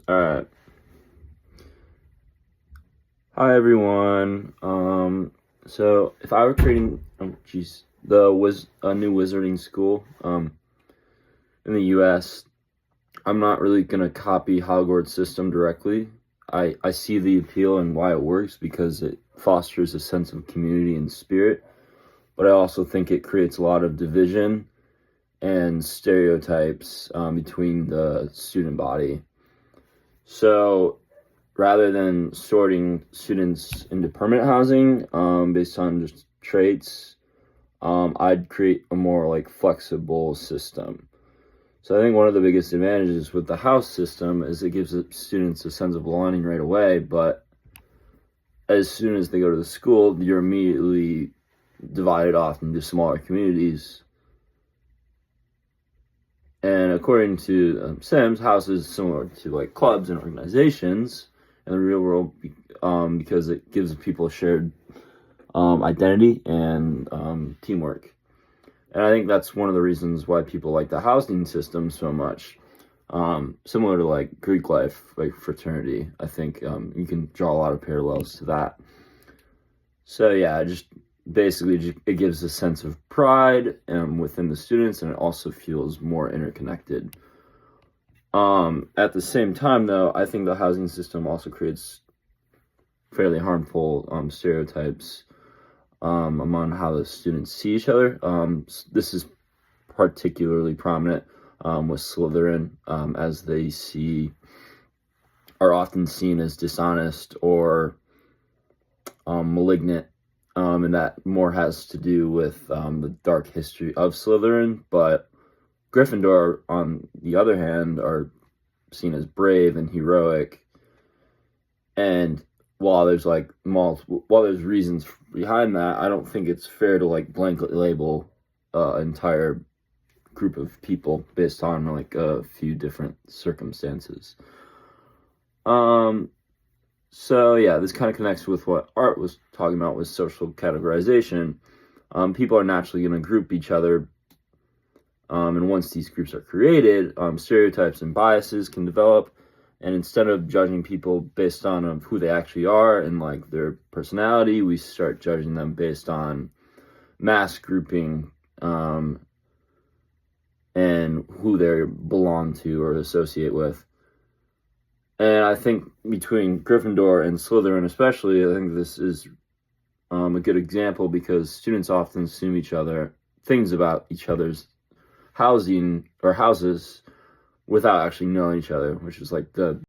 All right. Hi everyone. So if I were creating, a new wizarding school, in the U.S., I'm not really gonna copy Hogwarts system directly. I see the appeal and why it works because it fosters a sense of community and spirit, but I also think it creates a lot of division and stereotypes between the student body. So rather than sorting students into permanent housing based on just traits, I'd create a more like flexible system. So I think one of the biggest advantages with the house system is it gives the students a sense of belonging right away, but as soon as they go to the school, you're immediately divided off into smaller communities. And according to Sims, houses similar to like clubs and organizations in the real world because it gives people shared identity and teamwork. And I think that's one of the reasons why people like the housing system so much. Similar to like Greek life, like fraternity, I think you can draw a lot of parallels to that. So yeah, it gives a sense of pride within the students, and it also feels more interconnected. At the same time, though, I think the housing system also creates fairly harmful stereotypes among how the students see each other. This is particularly prominent with Slytherin, as they are often seen as dishonest or malignant, and that more has to do with the dark history of Slytherin. But Gryffindor, on the other hand, are seen as brave and heroic. And while there's reasons behind that, I don't think it's fair to like blanket label entire group of people based on like a few different circumstances. So yeah, this kind of connects with what Art was talking about with social categorization. People are naturally going to group each other. And once these groups are created, stereotypes and biases can develop. And instead of judging people based on who they actually are and like their personality, we start judging them based on mass grouping and who they belong to or associate with. And I think between Gryffindor and Slytherin especially, I think this is a good example because students often assume things about each other's housing or houses without actually knowing each other, which is like the